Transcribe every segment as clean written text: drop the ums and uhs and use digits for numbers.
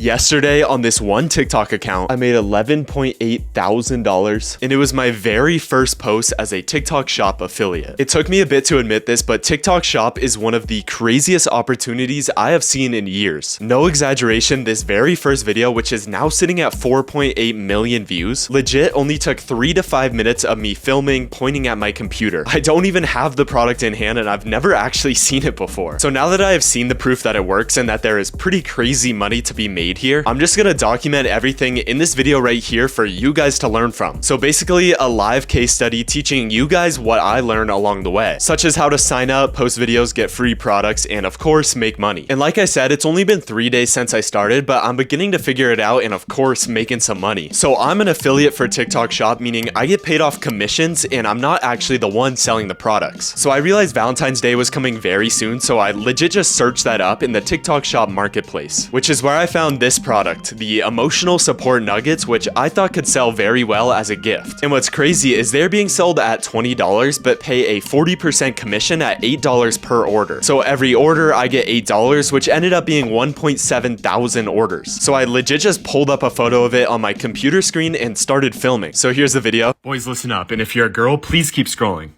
Yesterday on this one TikTok account, I made $11.8 thousand, and it was my very first post as a TikTok Shop affiliate. It took me a bit to admit this, but TikTok Shop is one of the craziest opportunities I have seen in years. No exaggeration, this very first video, which is now sitting at 4.8 million views, legit only took 3 to 5 minutes of me filming, pointing at my computer. I don't even have the product in hand, and I've never actually seen it before. So now that I have seen the proof that it works and that there is pretty crazy money to be made here, I'm just gonna document everything in this video right here for you guys to learn from. So basically a live case study teaching you guys what I learned along the way, such as how to sign up, post videos, get free products, and of course make money. And like I said, it's only been 3 days since I started, but I'm beginning to figure it out and of course making some money. So I'm an affiliate for TikTok Shop, meaning I get paid off commissions and I'm not actually the one selling the products. So I realized Valentine's Day was coming very soon, so I legit just searched that up in the TikTok Shop marketplace, which is where I found this product, the emotional support nuggets, which I thought could sell very well as a gift. And what's crazy is they're being sold at $20 but pay a 40% commission at $8 per order. So every order I get $8, which ended up being 1.7 thousand orders. So I legit just pulled up a photo of it on my computer screen and started filming. So here's the video. Boys, listen up, and if you're a girl, please keep scrolling.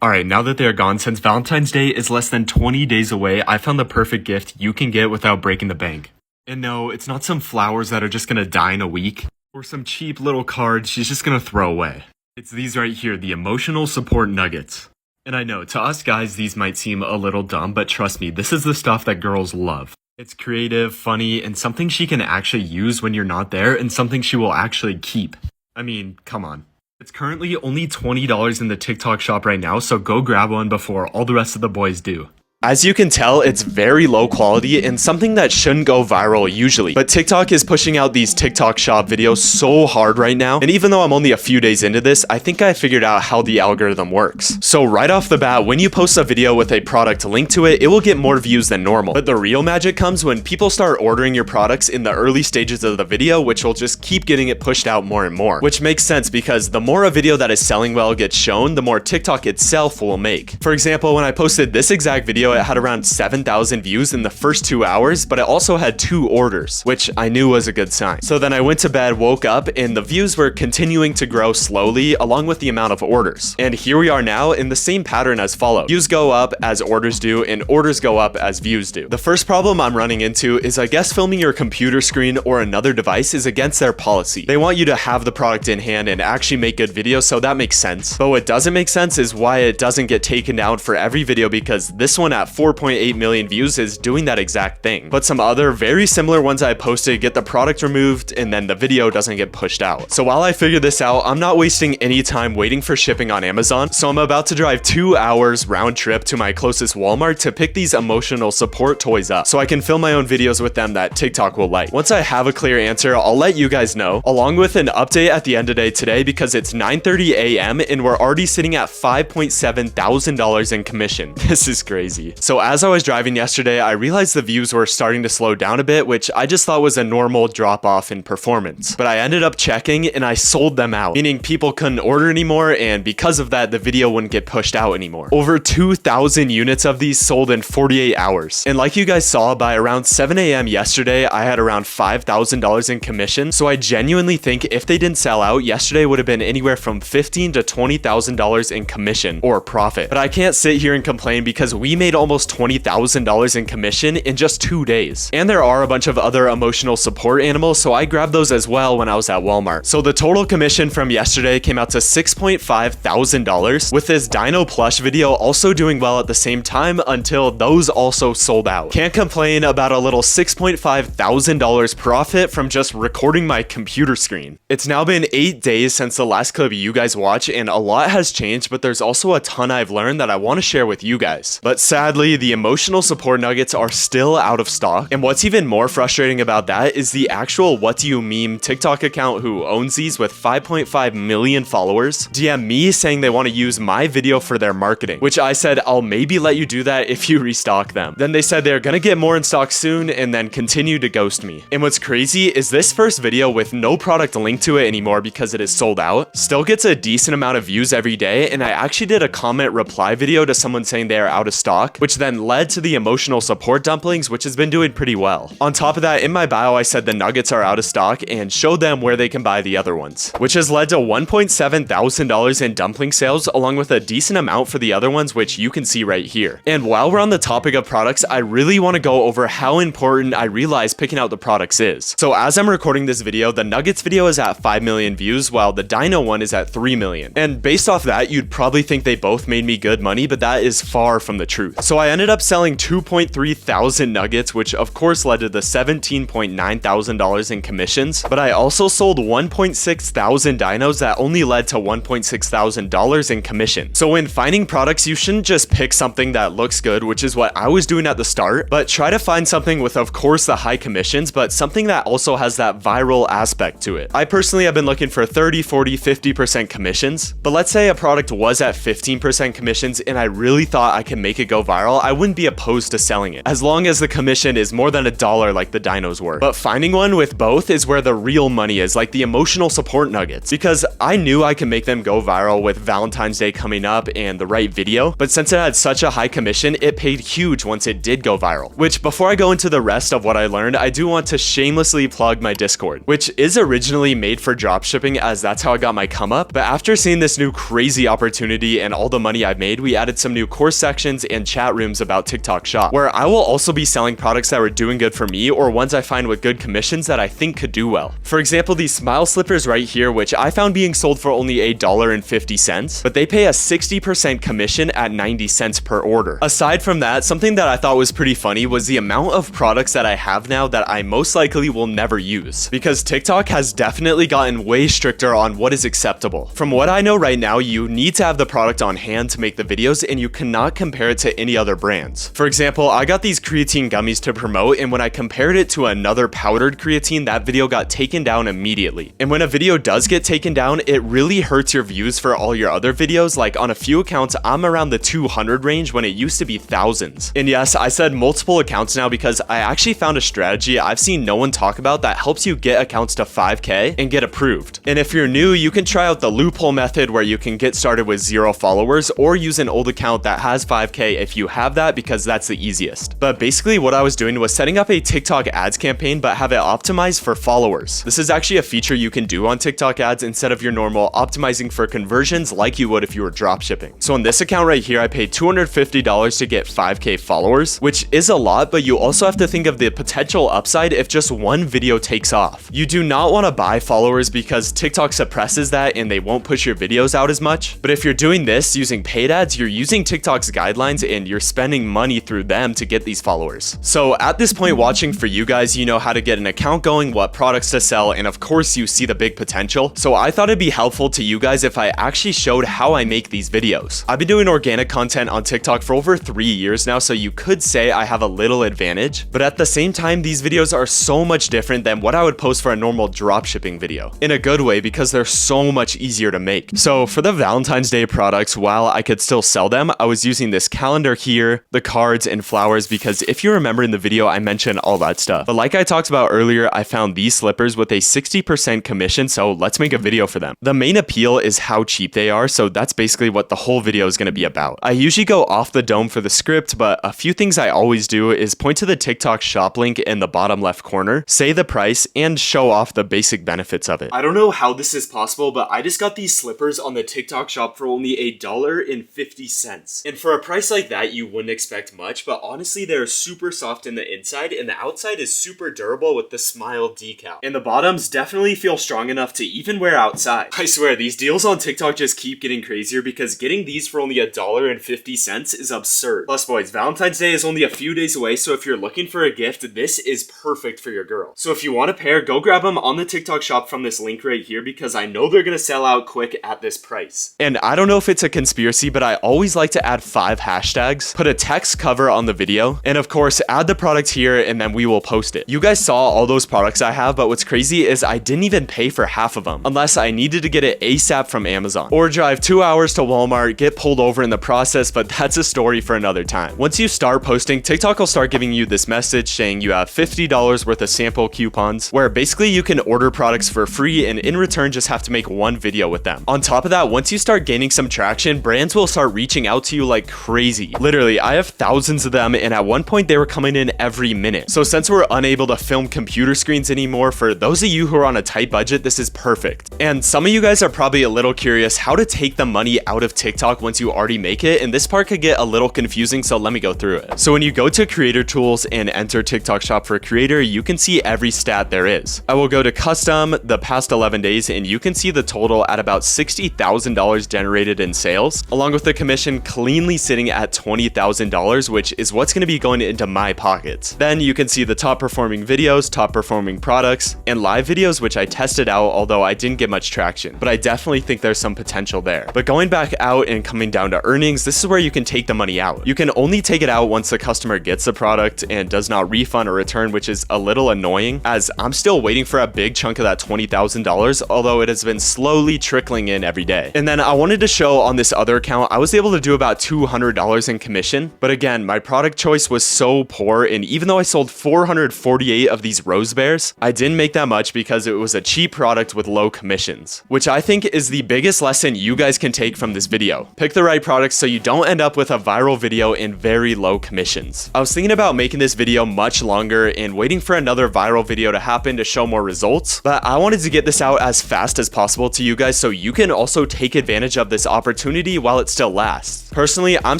Alright, now that they're gone, since Valentine's Day is less than 20 days away, I found the perfect gift you can get without breaking the bank. And no, it's not some flowers that are just gonna die in a week, or some cheap little cards she's just gonna throw away. It's these right here, the emotional support nuggets. And I know, to us guys, these might seem a little dumb, but trust me, this is the stuff that girls love. It's creative, funny, and something she can actually use when you're not there, and something she will actually keep. I mean, come on. It's currently only $20 in the TikTok Shop right now, so go grab one before all the rest of the boys do. As you can tell, it's very low quality and something that shouldn't go viral usually. But TikTok is pushing out these TikTok Shop videos so hard right now. And even though I'm only a few days into this, I think I figured out how the algorithm works. So right off the bat, when you post a video with a product link to it, it will get more views than normal. But the real magic comes when people start ordering your products in the early stages of the video, which will just keep getting it pushed out more and more. Which makes sense because the more a video that is selling well gets shown, the more TikTok itself will make. For example, when I posted this exact video, it had around 7,000 views in the first 2 hours, but it also had 2 orders, which I knew was a good sign. So then I went to bed, woke up, and the views were continuing to grow slowly along with the amount of orders. And here we are now in the same pattern as follows. Views go up as orders do, and orders go up as views do. The first problem I'm running into is I guess filming your computer screen or another device is against their policy. They want you to have the product in hand and actually make good videos, so that makes sense. But what doesn't make sense is why it doesn't get taken down for every video, because this one at 4.8 million views is doing that exact thing. But some other very similar ones I posted get the product removed and then the video doesn't get pushed out. So while I figure this out, I'm not wasting any time waiting for shipping on Amazon. So I'm about to drive 2 hours round trip to my closest Walmart to pick these emotional support toys up so I can film my own videos with them that TikTok will like. Once I have a clear answer, I'll let you guys know, along with an update at the end of the day today, because it's 9:30 a.m. and we're already sitting at $5.7 thousand in commission. This is crazy. So as I was driving yesterday, I realized the views were starting to slow down a bit, which I just thought was a normal drop off in performance. But I ended up checking and I sold them out, meaning people couldn't order anymore, and because of that, the video wouldn't get pushed out anymore. Over 2,000 units of these sold in 48 hours. And like you guys saw, by around 7 a.m. yesterday, I had around $5,000 in commission. So I genuinely think if they didn't sell out, yesterday would have been anywhere from $15,000 to $20,000 in commission or profit. But I can't sit here and complain because we made almost $20,000 in commission in just 2 days. And there are a bunch of other emotional support animals, so I grabbed those as well when I was at Walmart. So the total commission from yesterday came out to $6.5 thousand, with this Dino plush video also doing well at the same time until those also sold out. Can't complain about a little $6.5 thousand profit from just recording my computer screen. It's now been 8 days since the last clip you guys watched, and a lot has changed, but there's also a ton I've learned that I want to share with you guys. But sadly, the emotional support nuggets are still out of stock, and what's even more frustrating about that is the actual What Do You Meme TikTok account who owns these with 5.5 million followers DM me saying they want to use my video for their marketing, which I said I'll maybe let you do that if you restock them. Then they said they're gonna get more in stock soon and then continue to ghost me. And what's crazy is this first video with no product linked to it anymore because it is sold out still gets a decent amount of views every day, and I actually did a comment reply video to someone saying they are out of stock, which then led to the emotional support dumplings, which has been doing pretty well. On top of that, in my bio, I said the nuggets are out of stock and showed them where they can buy the other ones, which has led to $1.7 thousand in dumpling sales, along with a decent amount for the other ones, which you can see right here. And while we're on the topic of products, I really want to go over how important I realize picking out the products is. So as I'm recording this video, the nuggets video is at 5 million views, while the dino one is at 3 million. And based off that, you'd probably think they both made me good money, but that is far from the truth. So I ended up selling 2.3 thousand nuggets, which of course led to the $17.9 thousand in commissions, but I also sold 1.6 thousand dinos that only led to $1.6 thousand in commission. So when finding products, you shouldn't just pick something that looks good, which is what I was doing at the start, but try to find something with, of course, the high commissions, but something that also has that viral aspect to it. I personally have been looking for 30, 40, 50% commissions, but let's say a product was at 15% commissions and I really thought I could make it go viral, I wouldn't be opposed to selling it, as long as the commission is more than $1 like the dinos were. But finding one with both is where the real money is, like the emotional support nuggets, because I knew I could make them go viral with Valentine's Day coming up and the right video, but since it had such a high commission, it paid huge once it did go viral. Which, before I go into the rest of what I learned, I do want to shamelessly plug my Discord, which is originally made for dropshipping, as that's how I got my come up. But after seeing this new crazy opportunity and all the money I've made, we added some new course sections and chat rooms about TikTok Shop, where I will also be selling products that were doing good for me or ones I find with good commissions that I think could do well. For example, these smile slippers right here, which I found being sold for only $1.50, but they pay a 60% commission at 90 cents per order. Aside from that, something that I thought was pretty funny was the amount of products that I have now that I most likely will never use, because TikTok has definitely gotten way stricter on what is acceptable. From what I know right now, you need to have the product on hand to make the videos, and you cannot compare it to any other brands. For example, I got these creatine gummies to promote, and when I compared it to another powdered creatine, that video got taken down immediately. And when a video does get taken down, it really hurts your views for all your other videos. Like on a few accounts, I'm around the 200 range when it used to be thousands. And yes, I said multiple accounts now because I actually found a strategy I've seen no one talk about that helps you get accounts to 5K and get approved. And if you're new, you can try out the Loophole Method, where you can get started with 0 followers, or use an old account that has 5K if you have that, because that's the easiest. But basically what I was doing was setting up a TikTok ads campaign, but have it optimized for followers. This is actually a feature you can do on TikTok ads instead of your normal optimizing for conversions like you would if you were dropshipping. So on this account right here, I paid $250 to get 5K followers, which is a lot, but you also have to think of the potential upside if just one video takes off. You do not want to buy followers because TikTok suppresses that and they won't push your videos out as much. But if you're doing this using paid ads, you're using TikTok's guidelines and you're spending money through them to get these followers. So at this point watching, for you guys, you know how to get an account going, what products to sell, and of course you see the big potential. So I thought it'd be helpful to you guys if I actually showed how I make these videos. I've been doing organic content on TikTok for over 3 years now, so you could say I have a little advantage, but at the same time, these videos are so much different than what I would post for a normal dropshipping video, in a good way, because they're so much easier to make. So for the Valentine's Day products, while I could still sell them, I was using this calendar here, the cards, and flowers, because if you remember in the video, I mentioned all that stuff. But like I talked about earlier, I found these slippers with a 60% commission, so let's make a video for them. The main appeal is how cheap they are, so that's basically what the whole video is going to be about. I usually go off the dome for the script, but a few things I always do is point to the TikTok shop link in the bottom left corner, say the price, and show off the basic benefits of it. I don't know how this is possible, but I just got these slippers on the TikTok shop for only $1.50. And for a price like that, you wouldn't expect much, but honestly, they're super soft in the inside, and the outside is super durable with the smile decal. And the bottoms definitely feel strong enough to even wear outside. I swear, these deals on TikTok just keep getting crazier, because getting these for only $1.50 is absurd. Plus, boys, Valentine's Day is only a few days away, so if you're looking for a gift, this is perfect for your girl. So if you want a pair, go grab them on the TikTok shop from this link right here, because I know they're gonna sell out quick at this price. And I don't know if it's a conspiracy, but I always like to add 5 hashtags, put a text cover on the video, and of course, add the product here, and then we will post it. You guys saw all those products I have, but what's crazy is I didn't even pay for half of them, unless I needed to get it ASAP from Amazon, or drive 2 hours to Walmart, get pulled over in the process, but that's a story for another time. Once you start posting, TikTok will start giving you this message saying you have $50 worth of sample coupons, where basically you can order products for free and in return just have to make one video with them. On top of that, once you start gaining some traction, brands will start reaching out to you like crazy. Literally, I have thousands of them, and at one point they were coming in every minute. So since we're unable to film computer screens anymore, for those of you who are on a tight budget, this is perfect. And some of you guys are probably a little curious how to take the money out of TikTok once you already make it, and this part could get a little confusing, so let me go through it. So when you go to creator tools and enter TikTok shop for creator, you can see every stat there is. I will go to custom the past 11 days, and you can see the total at about $60,000 generated in sales, along with the commission cleanly sitting at $20,000, which is what's going to be going into my pockets. Then you can see the top performing videos, top performing products, and live videos, which I tested out, although I didn't get much traction, but I definitely think there's some potential there. But going back out and coming down to earnings, this is where you can take the money out. You can only take it out once the customer gets the product and does not refund or return, which is a little annoying, as I'm still waiting for a big chunk of that $20,000, although it has been slowly trickling in every day. And then I wanted to show on this other account, I was able to do about $200 in commission, but again, my product choice was so poor, and even though I sold 448 of these rose bears, I didn't make that much because it was a cheap product with low commissions, which I think is the biggest lesson you guys can take from this video. Pick the right products so you don't end up with a viral video and very low commissions. I was thinking about making this video much longer and waiting for another viral video to happen to show more results, but I wanted to get this out as fast as possible to you guys so you can also take advantage of this opportunity while it still lasts. Personally, I'm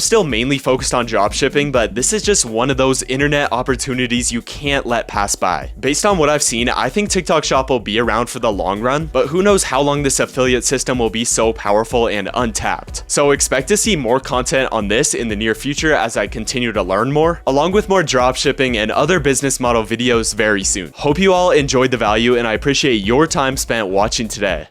still mainly focused on dropshipping, but this is just one of those internet opportunities you can't let pass by. Based on what I've seen, I think TikTok Shop will be around for the long run, but who knows how long this affiliate system will be so powerful and untapped. So expect to see more content on this in the near future as I continue to learn more, along with more dropshipping and other business model videos very soon. Hope you all enjoyed the value, and I appreciate your time spent watching today.